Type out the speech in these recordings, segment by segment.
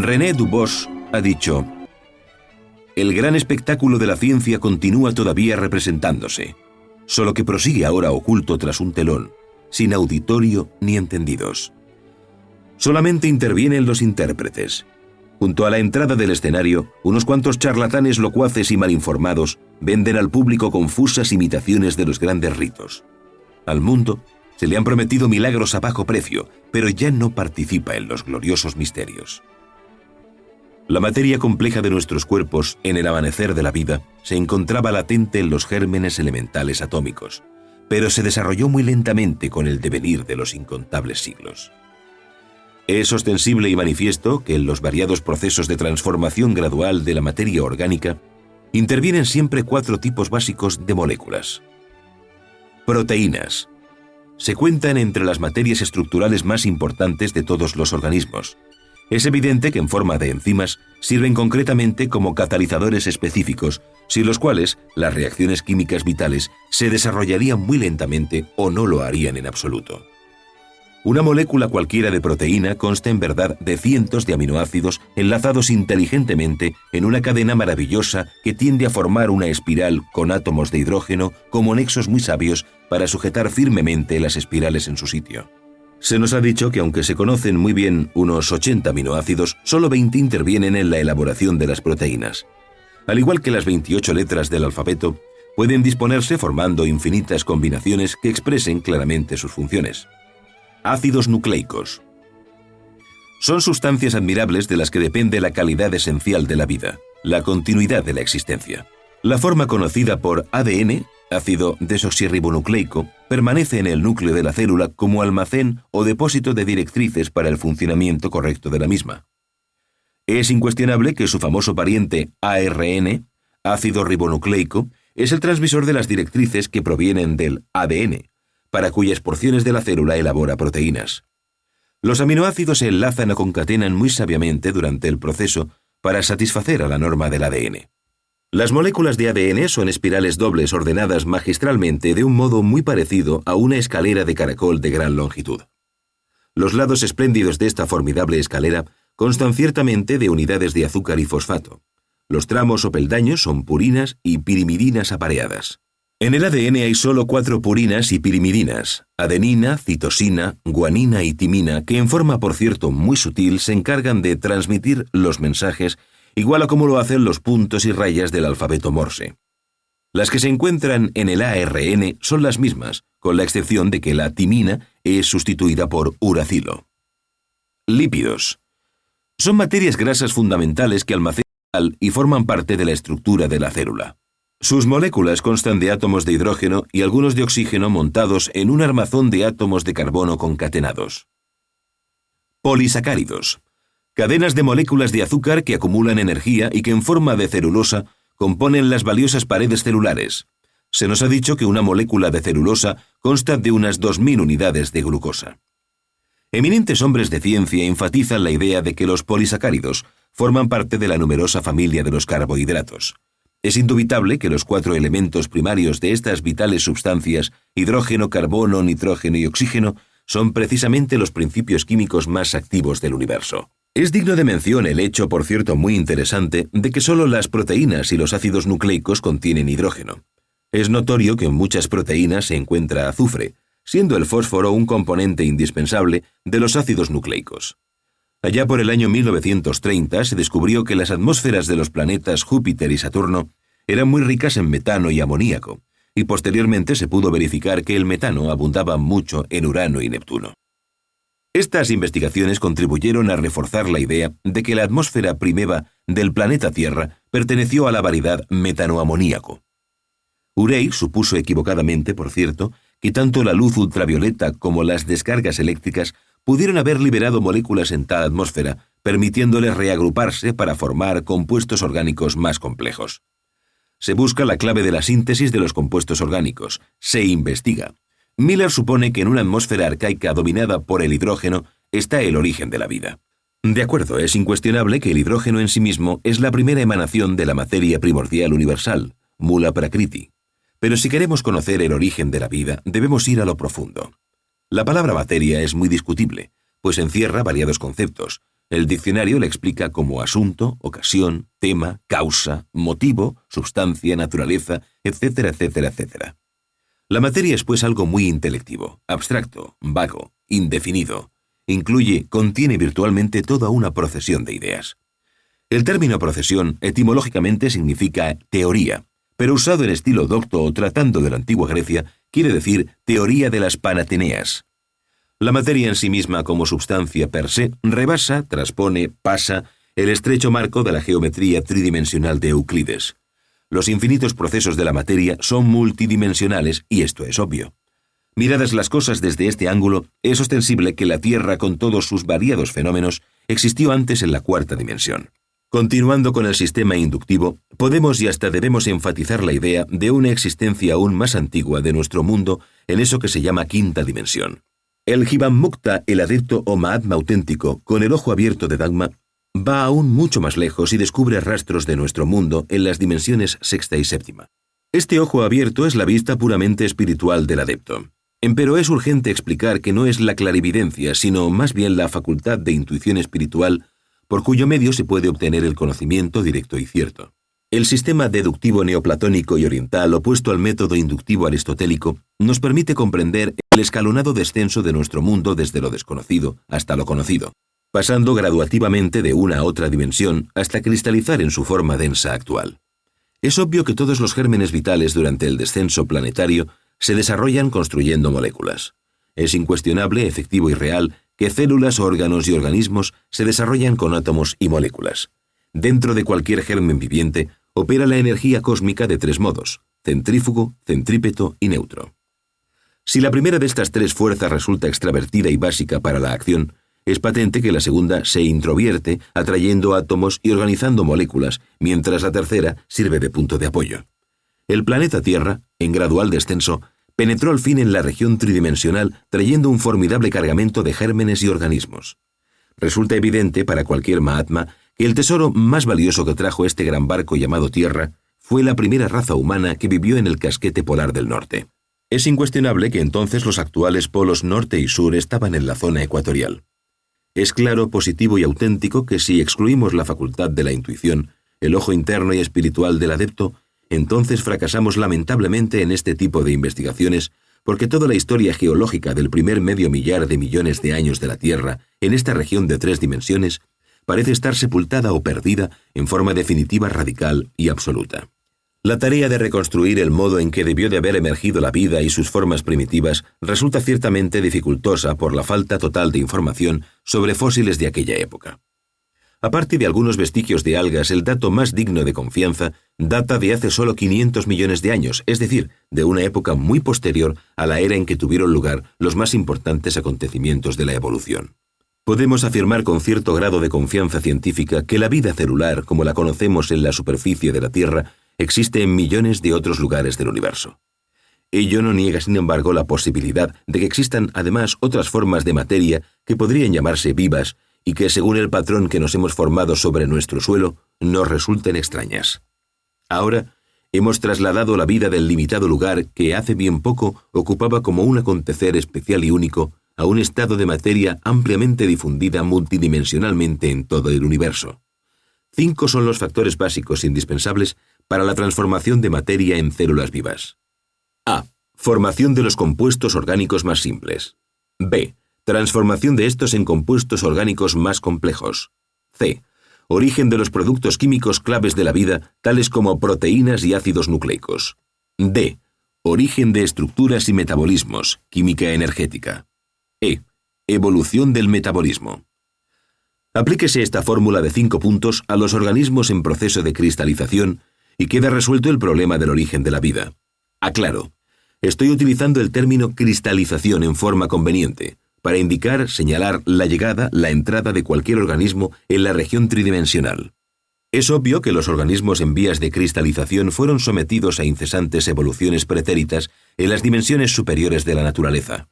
René Dubos ha dicho: «El gran espectáculo de la ciencia continúa todavía representándose, solo que prosigue ahora oculto tras un telón, sin auditorio ni entendidos. Solamente intervienen los intérpretes. Junto a la entrada del escenario, unos cuantos charlatanes locuaces y malinformados venden al público confusas imitaciones de los grandes ritos. Al mundo se le han prometido milagros a bajo precio, pero ya no participa en los gloriosos misterios. La materia compleja de nuestros cuerpos en el amanecer de la vida se encontraba latente en los gérmenes elementales atómicos, pero se desarrolló muy lentamente con el devenir de los incontables siglos. Es ostensible y manifiesto que en los variados procesos de transformación gradual de la materia orgánica intervienen siempre 4 tipos básicos de moléculas. Proteínas. Se cuentan entre las materias estructurales más importantes de todos los organismos. Es evidente que en forma de enzimas sirven concretamente como catalizadores específicos, sin los cuales las reacciones químicas vitales se desarrollarían muy lentamente o no lo harían en absoluto. Una molécula cualquiera de proteína consta en verdad de cientos de aminoácidos enlazados inteligentemente en una cadena maravillosa que tiende a formar una espiral con átomos de hidrógeno como nexos muy sabios para sujetar firmemente las espirales en su sitio. Se nos ha dicho que aunque se conocen muy bien unos 80 aminoácidos, solo 20 intervienen en la elaboración de las proteínas. Al igual que las 28 letras del alfabeto, pueden disponerse formando infinitas combinaciones que expresen claramente sus funciones. Ácidos nucleicos. Son sustancias admirables de las que depende la calidad esencial de la vida, la continuidad de la existencia. La forma conocida por ADN, ácido desoxirribonucleico, permanece en el núcleo de la célula como almacén o depósito de directrices para el funcionamiento correcto de la misma. Es incuestionable que su famoso pariente ARN, ácido ribonucleico, es el transmisor de las directrices que provienen del ADN, para cuyas porciones de la célula elabora proteínas. Los aminoácidos se enlazan o concatenan muy sabiamente durante el proceso para satisfacer a la norma del ADN. Las moléculas de ADN son espirales dobles ordenadas magistralmente de un modo muy parecido a una escalera de caracol de gran longitud. Los lados espléndidos de esta formidable escalera constan ciertamente de unidades de azúcar y fosfato. Los tramos o peldaños son purinas y pirimidinas apareadas. En el ADN hay solo 4 purinas y pirimidinas, adenina, citosina, guanina y timina, que en forma, por cierto, muy sutil, se encargan de transmitir los mensajes, igual a como lo hacen los puntos y rayas del alfabeto Morse. Las que se encuentran en el ARN son las mismas, con la excepción de que la timina es sustituida por uracilo. Lípidos. Son materias grasas fundamentales que almacenan y forman parte de la estructura de la célula. Sus moléculas constan de átomos de hidrógeno y algunos de oxígeno montados en un armazón de átomos de carbono concatenados. Polisacáridos. Cadenas de moléculas de azúcar que acumulan energía y que en forma de celulosa componen las valiosas paredes celulares. Se nos ha dicho que una molécula de celulosa consta de unas 2000 unidades de glucosa. Eminentes hombres de ciencia enfatizan la idea de que los polisacáridos forman parte de la numerosa familia de los carbohidratos. Es indubitable que los 4 elementos primarios de estas vitales sustancias, hidrógeno, carbono, nitrógeno y oxígeno, son precisamente los principios químicos más activos del universo. Es digno de mención el hecho, por cierto muy interesante, de que solo las proteínas y los ácidos nucleicos contienen hidrógeno. Es notorio que en muchas proteínas se encuentra azufre, siendo el fósforo un componente indispensable de los ácidos nucleicos. Allá por el año 1930 se descubrió que las atmósferas de los planetas Júpiter y Saturno eran muy ricas en metano y amoníaco, y posteriormente se pudo verificar que el metano abundaba mucho en Urano y Neptuno. Estas investigaciones contribuyeron a reforzar la idea de que la atmósfera primeva del planeta Tierra perteneció a la variedad metanoamoníaco. Urey supuso equivocadamente, por cierto, que tanto la luz ultravioleta como las descargas eléctricas pudieron haber liberado moléculas en tal atmósfera, permitiéndoles reagruparse para formar compuestos orgánicos más complejos. Se busca la clave de la síntesis de los compuestos orgánicos. Se investiga. Miller supone que en una atmósfera arcaica dominada por el hidrógeno está el origen de la vida. De acuerdo, es incuestionable que el hidrógeno en sí mismo es la primera emanación de la materia primordial universal, Mula Prakriti. Pero si queremos conocer el origen de la vida, debemos ir a lo profundo. La palabra materia es muy discutible, pues encierra variados conceptos, El diccionario la explica como asunto, ocasión, tema, causa, motivo, substancia, naturaleza, etcétera, etcétera, etcétera. La materia es pues algo muy intelectivo, abstracto, vago, indefinido. Contiene virtualmente toda una procesión de ideas. El término procesión etimológicamente significa teoría, pero usado en estilo docto o tratando de la antigua Grecia, quiere decir teoría de las Panateneas. La materia en sí misma como substancia per se rebasa, traspone, pasa el estrecho marco de la geometría tridimensional de Euclides. Los infinitos procesos de la materia son multidimensionales y esto es obvio. Miradas las cosas desde este ángulo, es ostensible que la Tierra con todos sus variados fenómenos existió antes en la cuarta dimensión. Continuando con el sistema inductivo, podemos y hasta debemos enfatizar la idea de una existencia aún más antigua de nuestro mundo en eso que se llama quinta dimensión. El Jivamukta, el adepto o Mahatma auténtico, con el ojo abierto de Dhamma, va aún mucho más lejos y descubre rastros de nuestro mundo en las dimensiones sexta y séptima. Este ojo abierto es la vista puramente espiritual del adepto. Empero es urgente explicar que no es la clarividencia, sino más bien la facultad de intuición espiritual por cuyo medio se puede obtener el conocimiento directo y cierto. El sistema deductivo neoplatónico y oriental opuesto al método inductivo aristotélico nos permite comprender el escalonado descenso de nuestro mundo desde lo desconocido hasta lo conocido, pasando graduativamente de una a otra dimensión hasta cristalizar en su forma densa actual. Es obvio que todos los gérmenes vitales durante el descenso planetario se desarrollan construyendo moléculas. Es incuestionable, efectivo y real que células, órganos y organismos se desarrollan con átomos y moléculas. Dentro de cualquier germen viviente opera la energía cósmica de tres modos: centrífugo, centrípeto y neutro. Si la primera de estas tres fuerzas resulta extravertida y básica para la acción, es patente que la segunda se introvierte atrayendo átomos y organizando moléculas, mientras la tercera sirve de punto de apoyo. El planeta Tierra, en gradual descenso, penetró al fin en la región tridimensional trayendo un formidable cargamento de gérmenes y organismos. Resulta evidente para cualquier Mahatma que el tesoro más valioso que trajo este gran barco llamado Tierra fue la primera raza humana que vivió en el casquete polar del norte. Es incuestionable que entonces los actuales polos norte y sur estaban en la zona ecuatorial. Es claro, positivo y auténtico que si excluimos la facultad de la intuición, el ojo interno y espiritual del adepto, entonces fracasamos lamentablemente en este tipo de investigaciones porque toda la historia geológica del primer medio millar de millones de años de la Tierra en esta región de tres dimensiones parece estar sepultada o perdida en forma definitiva, radical y absoluta. La tarea de reconstruir el modo en que debió de haber emergido la vida y sus formas primitivas resulta ciertamente dificultosa por la falta total de información sobre fósiles de aquella época. Aparte de algunos vestigios de algas, el dato más digno de confianza data de hace solo 500 millones de años, es decir, de una época muy posterior a la era en que tuvieron lugar los más importantes acontecimientos de la evolución. Podemos afirmar con cierto grado de confianza científica que la vida celular, como la conocemos en la superficie de la Tierra, existe en millones de otros lugares del universo. Ello no niega, sin embargo, la posibilidad de que existan además otras formas de materia que podrían llamarse vivas y que, según el patrón que nos hemos formado sobre nuestro suelo, nos resulten extrañas. Ahora, hemos trasladado la vida del limitado lugar que hace bien poco ocupaba como un acontecer especial y único a un estado de materia ampliamente difundida multidimensionalmente en todo el universo. 5 son los factores básicos indispensables para la transformación de materia en células vivas. A. Formación de los compuestos orgánicos más simples. B. Transformación de estos en compuestos orgánicos más complejos. C. Origen de los productos químicos claves de la vida, tales como proteínas y ácidos nucleicos. D. Origen de estructuras y metabolismos, química energética. E. Evolución del metabolismo. Aplíquese esta fórmula de 5 puntos a los organismos en proceso de cristalización y queda resuelto el problema del origen de la vida. Aclaro, estoy utilizando el término cristalización en forma conveniente, para indicar, señalar la llegada, la entrada de cualquier organismo en la región tridimensional. Es obvio que los organismos en vías de cristalización fueron sometidos a incesantes evoluciones pretéritas en las dimensiones superiores de la naturaleza.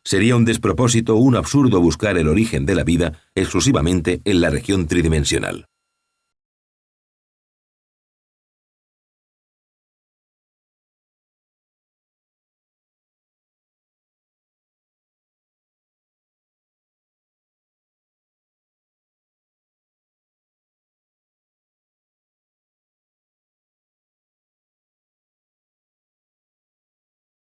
Sería un despropósito o un absurdo buscar el origen de la vida exclusivamente en la región tridimensional.